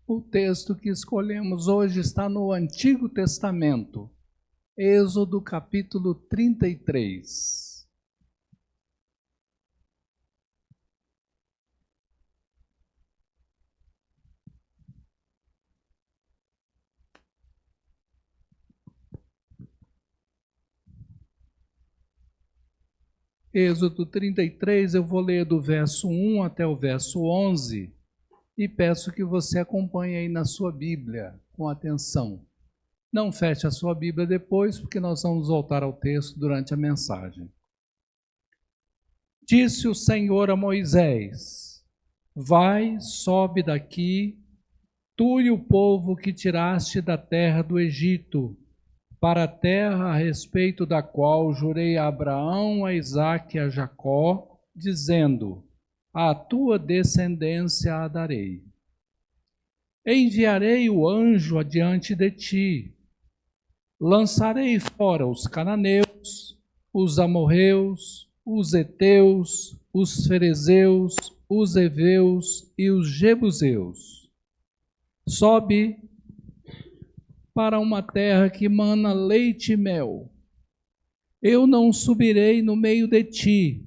O texto que escolhemos hoje está no Antigo Testamento, Êxodo capítulo 33. Êxodo 33, eu vou ler do verso 1 até o verso 11 e peço que você acompanhe aí na sua Bíblia com atenção. Não feche a sua Bíblia depois, porque nós vamos voltar ao texto durante a mensagem. Disse o Senhor a Moisés: Vai, sobe daqui, tu e o povo que tiraste da terra do Egito, para a terra a respeito da qual jurei a Abraão, a Isaque e a Jacó, dizendo: à tua descendência a darei. Enviarei o anjo adiante de ti, lançarei fora os cananeus, os amorreus, os heteus, os ferezeus, os heveus e os jebuseus. Sobe para uma terra que mana leite e mel. Eu não subirei no meio de ti,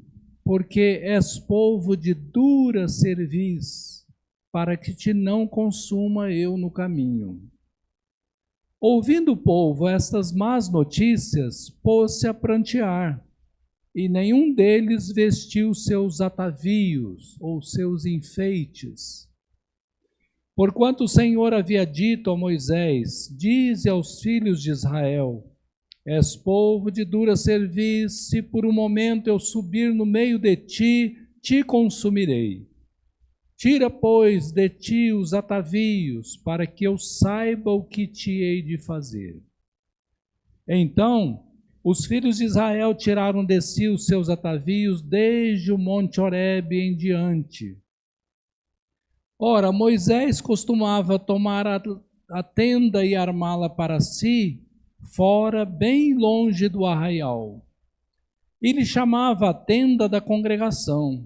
porque és povo de dura cerviz, para que te não consuma eu no caminho. Ouvindo o povo estas más notícias, pôs-se a prantear, e nenhum deles vestiu seus atavios ou seus enfeites. Porquanto o Senhor havia dito a Moisés: dize aos filhos de Israel: és povo de dura cerviz, se por um momento eu subir no meio de ti, te consumirei. Tira, pois, de ti os atavios, para que eu saiba o que te hei de fazer. Então, os filhos de Israel tiraram de si os seus atavios desde o monte Horebe em diante. Ora, Moisés costumava tomar a tenda e armá-la para si, fora, bem longe do arraial. Ele chamava a tenda da congregação.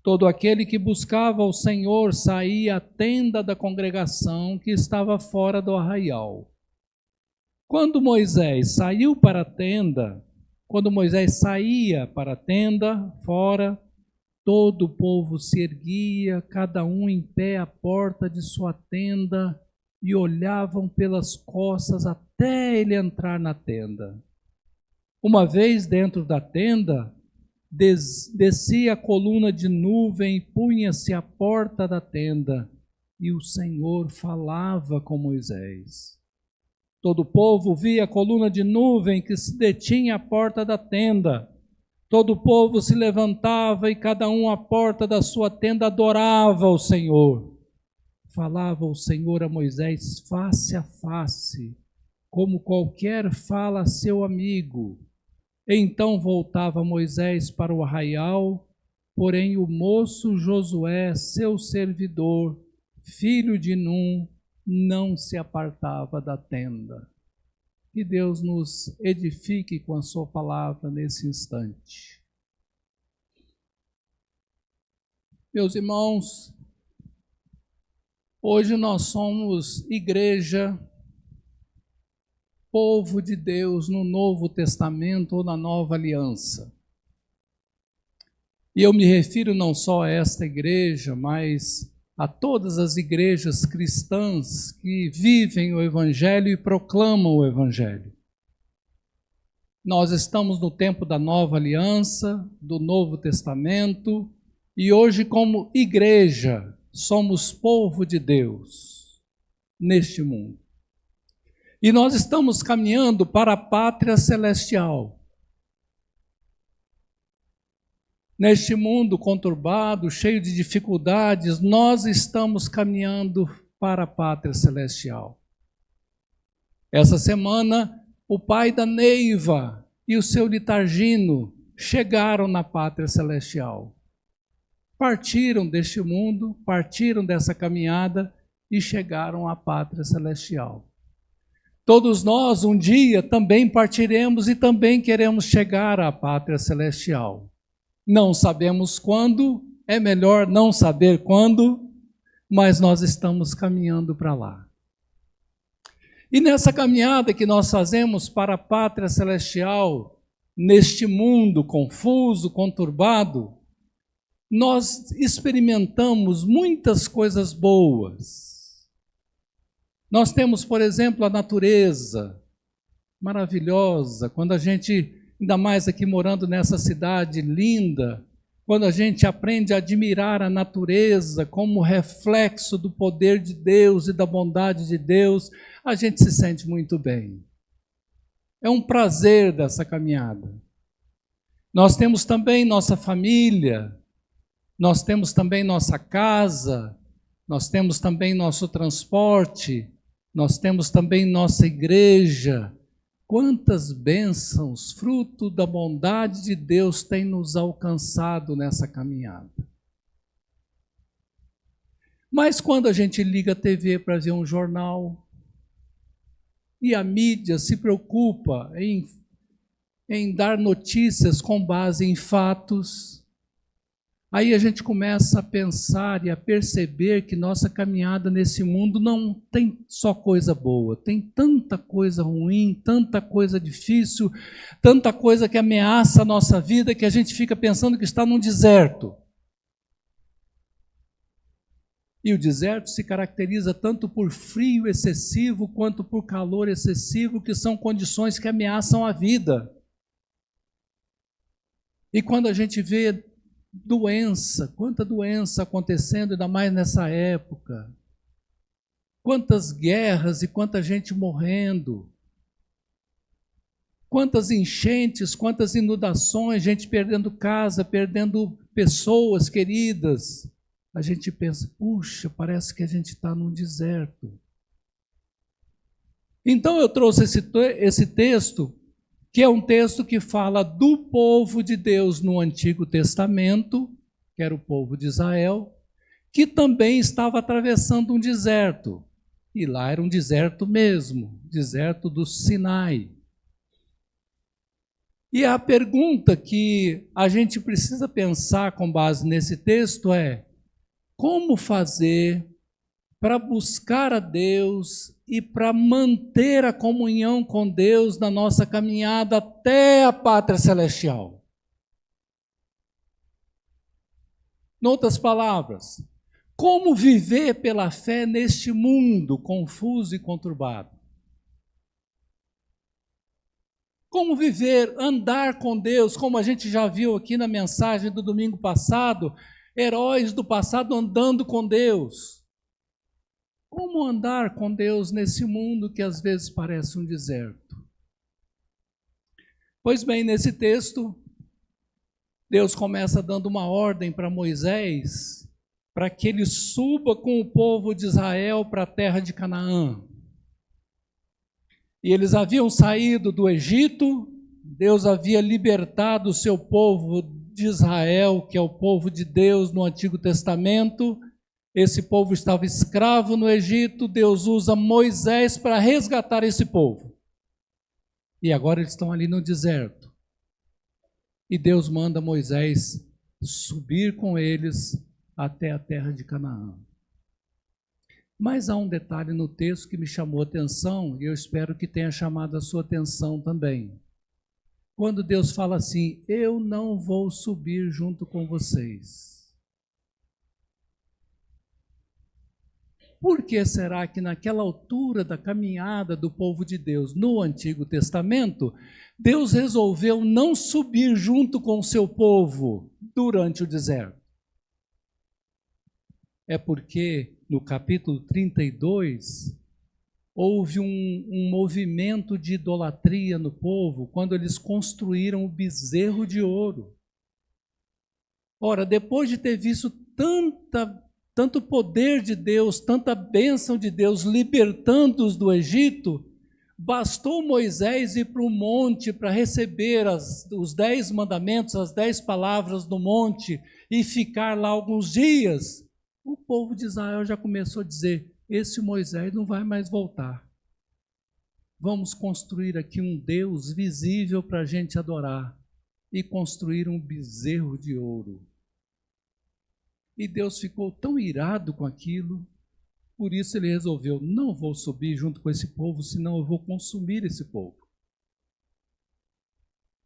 Todo aquele que buscava o Senhor saía à tenda da congregação que estava fora do arraial. Quando Moisés saía para a tenda fora, todo o povo se erguia, cada um em pé à porta de sua tenda, e olhavam pelas costas até ele entrar na tenda. Uma vez dentro da tenda, descia a coluna de nuvem e punha-se à porta da tenda, e o Senhor falava com Moisés. Todo o povo via a coluna de nuvem que se detinha à porta da tenda. Todo o povo se levantava e cada um à porta da sua tenda adorava o Senhor. Falava o Senhor a Moisés face a face, como qualquer fala a seu amigo. Então voltava Moisés para o arraial, porém o moço Josué, seu servidor, filho de Num, não se apartava da tenda. Que Deus nos edifique com a sua palavra nesse instante. Meus irmãos, hoje nós somos igreja, povo de Deus no Novo Testamento ou na Nova Aliança. E eu me refiro não só a esta igreja, mas a todas as igrejas cristãs que vivem o Evangelho e proclamam o Evangelho. Nós estamos no tempo da Nova Aliança, do Novo Testamento, e hoje, como igreja, somos povo de Deus neste mundo. E nós estamos caminhando para a pátria celestial. Neste mundo conturbado, cheio de dificuldades, nós estamos caminhando para a pátria celestial. Essa semana, o pai da Neiva e o seu Litargino chegaram na pátria celestial. Partiram deste mundo, partiram dessa caminhada e chegaram à pátria celestial. Todos nós, um dia, também partiremos e também queremos chegar à pátria celestial. Não sabemos quando, é melhor não saber quando, mas nós estamos caminhando para lá. E nessa caminhada que nós fazemos para a pátria celestial, neste mundo confuso, conturbado, nós experimentamos muitas coisas boas. Nós temos, por exemplo, a natureza maravilhosa, quando a gente, ainda mais aqui morando nessa cidade linda, quando a gente aprende a admirar a natureza como reflexo do poder de Deus e da bondade de Deus, a gente se sente muito bem. É um prazer dessa caminhada. Nós temos também nossa família, nós temos também nossa casa, nós temos também nosso transporte, nós temos também nossa igreja. Quantas bênçãos, fruto da bondade de Deus, tem nos alcançado nessa caminhada. Mas quando a gente liga a TV para ver um jornal, e a mídia se preocupa em dar notícias com base em fatos, aí a gente começa a pensar e a perceber que nossa caminhada nesse mundo não tem só coisa boa, tem tanta coisa ruim, tanta coisa difícil, tanta coisa que ameaça a nossa vida, que a gente fica pensando que está num deserto. E o deserto se caracteriza tanto por frio excessivo quanto por calor excessivo, que são condições que ameaçam a vida. E quando a gente vê doença, quanta doença acontecendo, ainda mais nessa época. Quantas guerras e quanta gente morrendo. Quantas enchentes, quantas inundações, gente perdendo casa, perdendo pessoas queridas. A gente pensa, puxa, parece que a gente está num deserto. Então eu trouxe esse texto, que é um texto que fala do povo de Deus no Antigo Testamento, que era o povo de Israel, que também estava atravessando um deserto. E lá era um deserto mesmo, deserto do Sinai. E a pergunta que a gente precisa pensar com base nesse texto é: como fazer para buscar a Deus e para manter a comunhão com Deus na nossa caminhada até a pátria celestial? Em outras palavras, como viver pela fé neste mundo confuso e conturbado? Como viver, andar com Deus, como a gente já viu aqui na mensagem do domingo passado, heróis do passado andando com Deus. Como andar com Deus nesse mundo que às vezes parece um deserto? Pois bem, nesse texto, Deus começa dando uma ordem para Moisés, para que ele suba com o povo de Israel para a terra de Canaã. E eles haviam saído do Egito, Deus havia libertado o seu povo de Israel, que é o povo de Deus no Antigo Testamento. Esse povo estava escravo no Egito, Deus usa Moisés para resgatar esse povo. E agora eles estão ali no deserto. E Deus manda Moisés subir com eles até a terra de Canaã. Mas há um detalhe no texto que me chamou a atenção, e eu espero que tenha chamado a sua atenção também. Quando Deus fala assim: eu não vou subir junto com vocês. Por que será que naquela altura da caminhada do povo de Deus no Antigo Testamento, Deus resolveu não subir junto com o seu povo durante o deserto? É porque no capítulo 32, houve um movimento de idolatria no povo quando eles construíram o bezerro de ouro. Ora, depois de ter visto tanto poder de Deus, tanta bênção de Deus libertando-os do Egito, bastou Moisés ir para o monte para receber os 10 mandamentos, as 10 palavras do monte e ficar lá alguns dias. O povo de Israel já começou a dizer: esse Moisés não vai mais voltar. Vamos construir aqui um Deus visível para a gente adorar e construir um bezerro de ouro. E Deus ficou tão irado com aquilo, por isso ele resolveu: não vou subir junto com esse povo, senão eu vou consumir esse povo.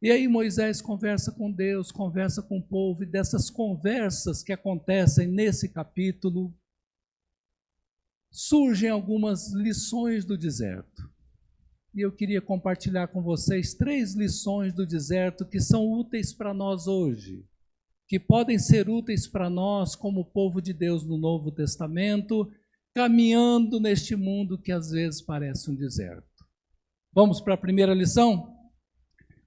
E aí Moisés conversa com Deus, conversa com o povo, e dessas conversas que acontecem nesse capítulo, surgem algumas lições do deserto. E eu queria compartilhar com vocês 3 lições do deserto que são úteis para nós hoje, que podem ser úteis para nós como povo de Deus no Novo Testamento, caminhando neste mundo que às vezes parece um deserto. Vamos para a primeira lição?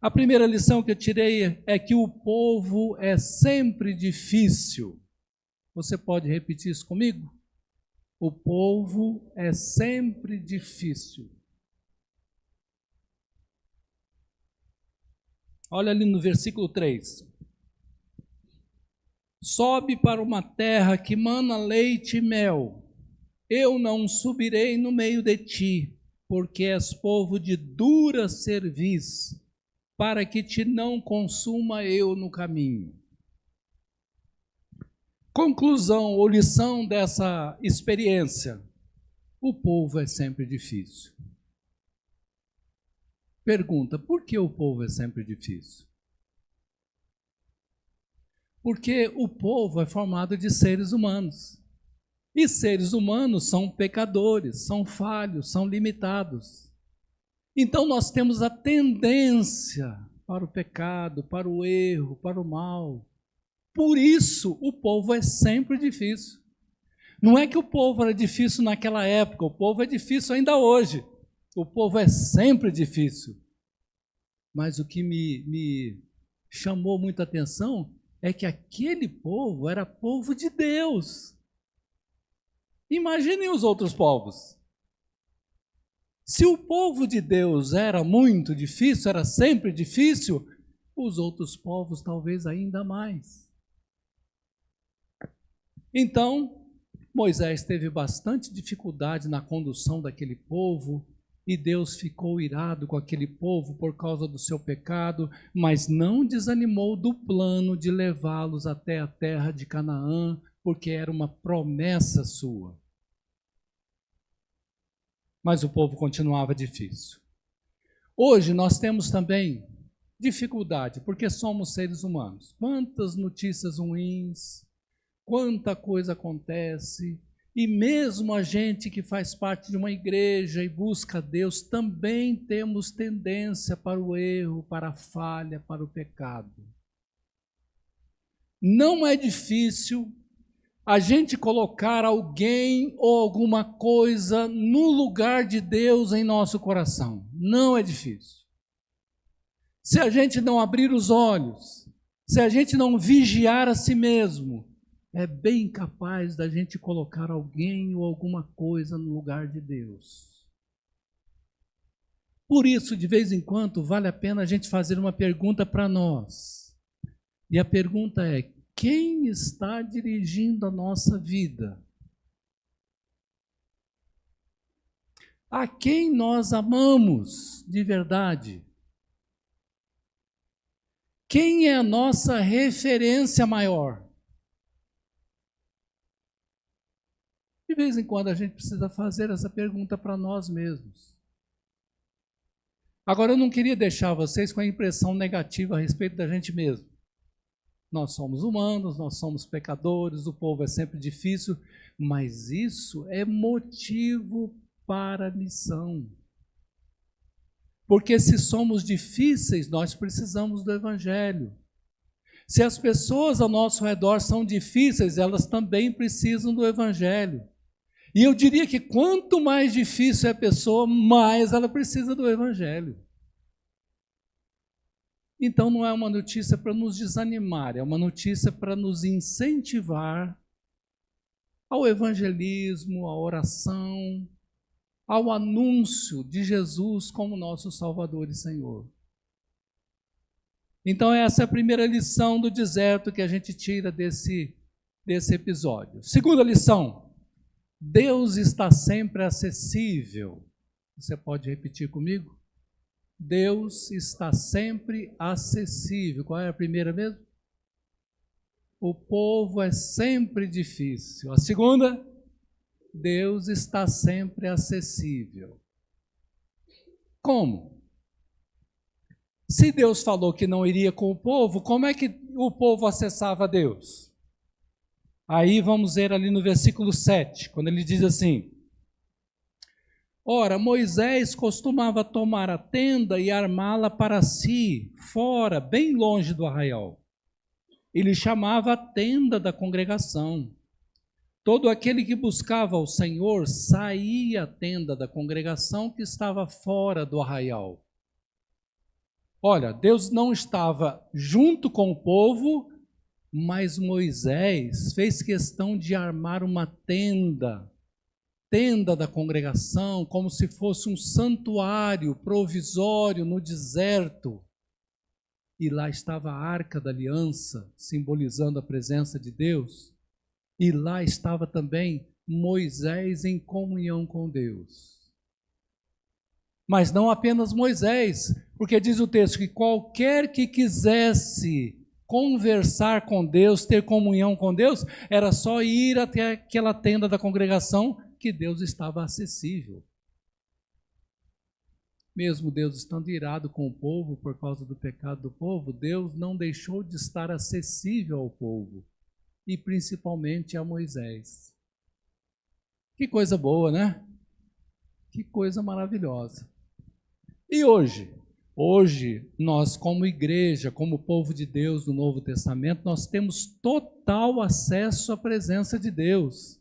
A primeira lição que eu tirei é que o povo é sempre difícil. Você pode repetir isso comigo? O povo é sempre difícil. Olha ali no versículo 3. Sobe para uma terra que mana leite e mel. Eu não subirei no meio de ti, porque és povo de dura cerviz, para que te não consuma eu no caminho. Conclusão ou lição dessa experiência: o povo é sempre difícil. Pergunta: por que o povo é sempre difícil? Porque o povo é formado de seres humanos. E seres humanos são pecadores, são falhos, são limitados. Então nós temos a tendência para o pecado, para o erro, para o mal. Por isso o povo é sempre difícil. Não é que o povo era difícil naquela época, o povo é difícil ainda hoje. O povo é sempre difícil. Mas o que me chamou muita atenção é que aquele povo era povo de Deus. Imaginem os outros povos. Se o povo de Deus era muito difícil, era sempre difícil, os outros povos talvez ainda mais. Então, Moisés teve bastante dificuldade na condução daquele povo, e Deus ficou irado com aquele povo por causa do seu pecado, mas não desanimou do plano de levá-los até a terra de Canaã, porque era uma promessa sua. Mas o povo continuava difícil. Hoje nós temos também dificuldade, porque somos seres humanos. Quantas notícias ruins, quanta coisa acontece, e mesmo a gente que faz parte de uma igreja e busca Deus, também temos tendência para o erro, para a falha, para o pecado. Não é difícil a gente colocar alguém ou alguma coisa no lugar de Deus em nosso coração. Não é difícil. Se a gente não abrir os olhos, se a gente não vigiar a si mesmo, é bem capaz da gente colocar alguém ou alguma coisa no lugar de Deus. Por isso, de vez em quando, vale a pena a gente fazer uma pergunta para nós. E a pergunta é: quem está dirigindo a nossa vida? A quem nós amamos de verdade? Quem é a nossa referência maior? De vez em quando a gente precisa fazer essa pergunta para nós mesmos. Agora, eu não queria deixar vocês com a impressão negativa a respeito da gente mesmo. Nós somos humanos, nós somos pecadores, o povo é sempre difícil, mas isso é motivo para a missão. Porque se somos difíceis, nós precisamos do Evangelho. Se as pessoas ao nosso redor são difíceis, elas também precisam do Evangelho. E eu diria que quanto mais difícil é a pessoa, mais ela precisa do Evangelho. Então não é uma notícia para nos desanimar, é uma notícia para nos incentivar ao evangelismo, à oração, ao anúncio de Jesus como nosso Salvador e Senhor. Então essa é a primeira lição do deserto que a gente tira desse episódio. Segunda lição: Deus está sempre acessível. Você pode repetir comigo? Deus está sempre acessível. Qual é a primeira mesmo? o povo é sempre difícil. A segunda, Deus está sempre acessível. Como? Se Deus falou que não iria com o povo, como é que o povo acessava Deus? Aí vamos ver ali no versículo 7, quando ele diz assim: ora, Moisés costumava tomar a tenda e armá-la para si, fora, bem longe do arraial. Ele chamava a tenda da congregação. Todo aquele que buscava o Senhor saía à tenda da congregação que estava fora do arraial. Olha, Deus não estava junto com o povo, mas Moisés fez questão de armar uma tenda da congregação, como se fosse um santuário provisório no deserto. E lá estava a Arca da Aliança, simbolizando a presença de Deus. E lá estava também Moisés em comunhão com Deus. Mas não apenas Moisés, porque diz o texto que qualquer que quisesse conversar com Deus, ter comunhão com Deus, era só ir até aquela tenda da congregação que Deus estava acessível. Mesmo Deus estando irado com o povo por causa do pecado do povo, Deus não deixou de estar acessível ao povo, e principalmente a Moisés. Que coisa boa, né? Que coisa maravilhosa. E hoje? Hoje, nós como igreja, como povo de Deus do Novo Testamento, nós temos total acesso à presença de Deus.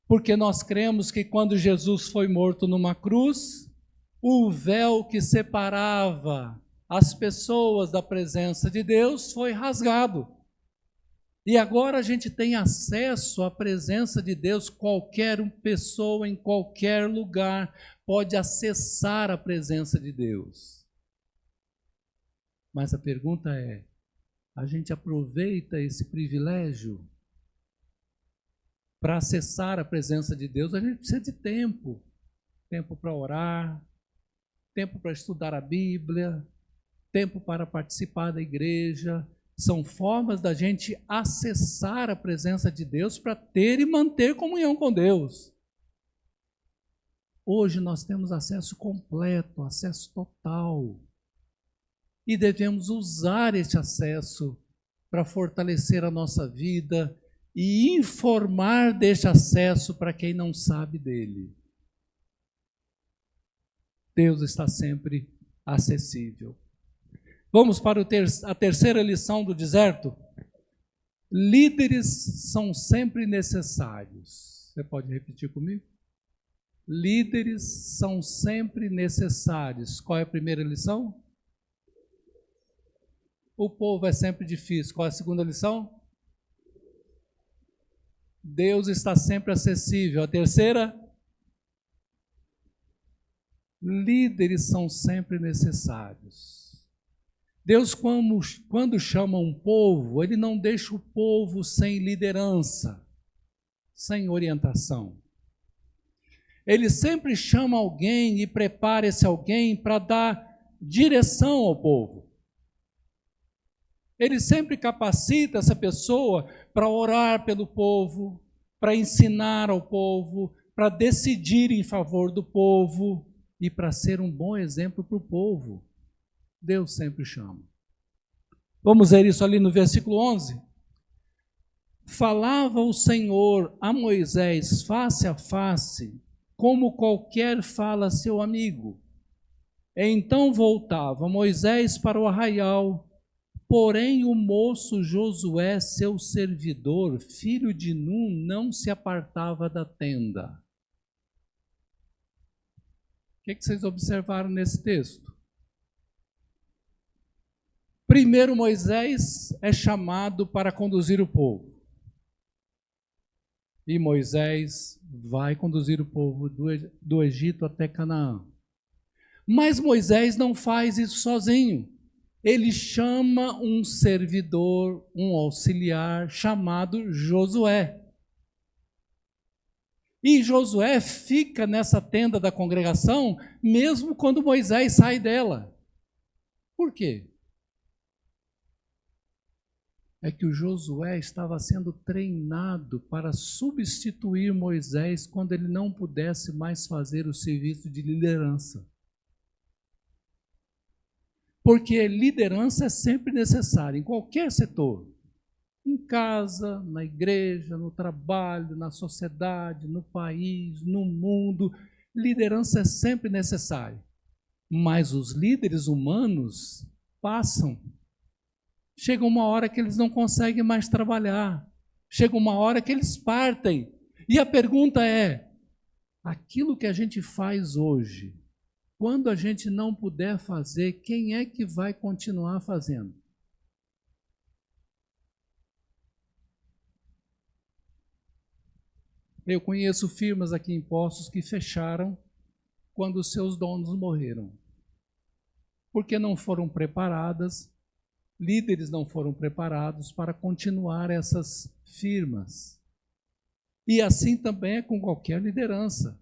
Porque nós cremos que quando Jesus foi morto numa cruz, o véu que separava as pessoas da presença de Deus foi rasgado. E agora a gente tem acesso à presença de Deus, qualquer pessoa em qualquer lugar pode acessar a presença de Deus. Mas a pergunta é, a gente aproveita esse privilégio? Para acessar a presença de Deus, a gente precisa de tempo. Tempo para orar, tempo para estudar a Bíblia, tempo para participar da igreja. São formas da gente acessar a presença de Deus para ter e manter comunhão com Deus. Hoje nós temos acesso completo, acesso total. E devemos usar esse acesso para fortalecer a nossa vida e informar deste acesso para quem não sabe dele. Deus está sempre acessível. Vamos para a terceira lição do deserto. Líderes são sempre necessários. Você pode repetir comigo? Líderes são sempre necessários. Qual é a primeira lição? O povo é sempre difícil. Qual é a segunda lição? Deus está sempre acessível. A terceira? Líderes são sempre necessários. Deus, quando chama um povo, Ele não deixa o povo sem liderança, sem orientação. Ele sempre chama alguém e prepara esse alguém para dar direção ao povo. Ele sempre capacita essa pessoa para orar pelo povo, para ensinar ao povo, para decidir em favor do povo e para ser um bom exemplo para o povo. Deus sempre chama. Vamos ver isso ali no versículo 11. Falava o Senhor a Moisés face a face, como qualquer fala a seu amigo. Então voltava Moisés para o arraial, porém o moço Josué, seu servidor, filho de Nun, não se apartava da tenda. O que vocês observaram nesse texto? Primeiro, Moisés é chamado para conduzir o povo. E Moisés vai conduzir o povo do Egito até Canaã. Mas Moisés não faz isso sozinho. Ele chama um servidor, um auxiliar, chamado Josué. E Josué fica nessa tenda da congregação, mesmo quando Moisés sai dela. Por quê? é que o Josué estava sendo treinado para substituir Moisés quando ele não pudesse mais fazer o serviço de liderança. Porque liderança é sempre necessária, em qualquer setor. Em casa, na igreja, no trabalho, na sociedade, no país, no mundo. Liderança é sempre necessária. Mas os líderes humanos passam. Chega uma hora que eles não conseguem mais trabalhar. Chega uma hora que eles partem. E a pergunta é: aquilo que a gente faz hoje, quando a gente não puder fazer, quem é que vai continuar fazendo? Eu conheço firmas aqui em Poços que fecharam quando os seus donos morreram. Porque não foram preparadas, líderes não foram preparados para continuar essas firmas. E assim também é com qualquer liderança.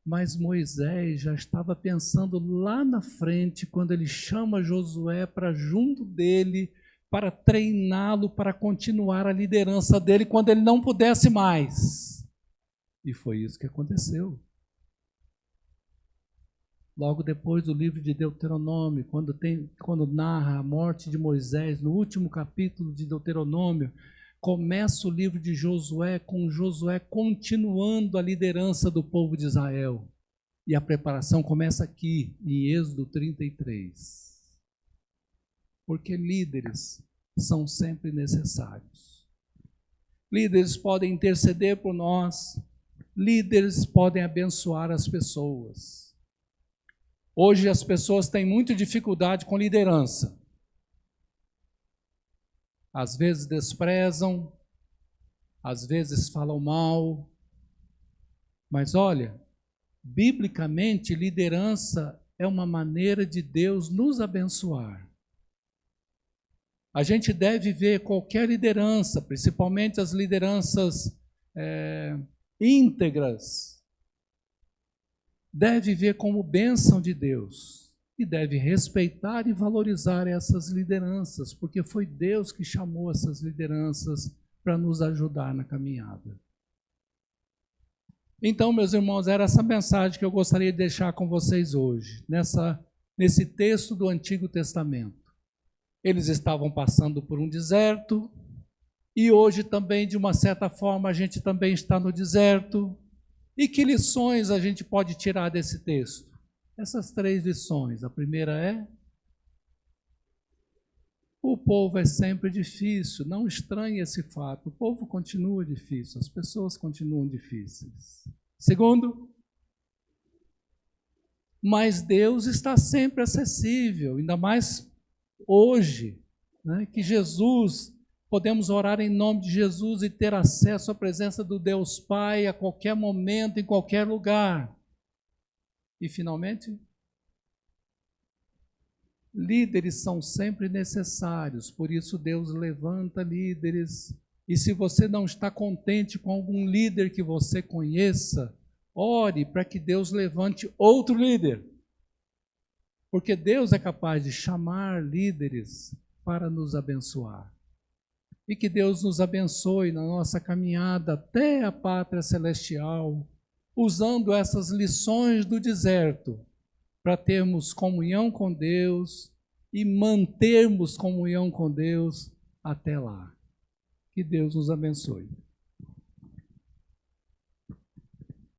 Mas Moisés já estava pensando lá na frente, quando ele chama Josué para junto dele, para treiná-lo, para continuar a liderança dele quando ele não pudesse mais. E foi isso que aconteceu. Logo depois do livro de Deuteronômio, quando narra a morte de Moisés, no último capítulo de Deuteronômio, começa o livro de Josué, com Josué continuando a liderança do povo de Israel. E a preparação começa aqui, em Êxodo 33. Porque líderes são sempre necessários. Líderes podem interceder por nós, líderes podem abençoar as pessoas. Hoje as pessoas têm muita dificuldade com liderança. Às vezes desprezam, às vezes falam mal. Mas olha, biblicamente, liderança é uma maneira de Deus nos abençoar. A gente deve ver qualquer liderança, principalmente as lideranças íntegras, deve ver como bênção de Deus e deve respeitar e valorizar essas lideranças, porque foi Deus que chamou essas lideranças para nos ajudar na caminhada. Então, meus irmãos, era essa mensagem que eu gostaria de deixar com vocês hoje, nesse texto do Antigo Testamento. Eles estavam passando por um deserto, e hoje também, de uma certa forma, a gente também está no deserto. E que lições a gente pode tirar desse texto? Essas 3 lições. A primeira é: o povo é sempre difícil, não estranhe esse fato. O povo continua difícil, as pessoas continuam difíceis. Segundo, mas Deus está sempre acessível, ainda mais hoje, né, que Jesus, podemos orar em nome de Jesus e ter acesso à presença do Deus Pai a qualquer momento, em qualquer lugar. E, finalmente, líderes são sempre necessários, por isso Deus levanta líderes. E se você não está contente com algum líder que você conheça, ore para que Deus levante outro líder. Porque Deus é capaz de chamar líderes para nos abençoar. E que Deus nos abençoe na nossa caminhada até a pátria celestial, usando essas lições do deserto para termos comunhão com Deus e mantermos comunhão com Deus até lá. Que Deus nos abençoe.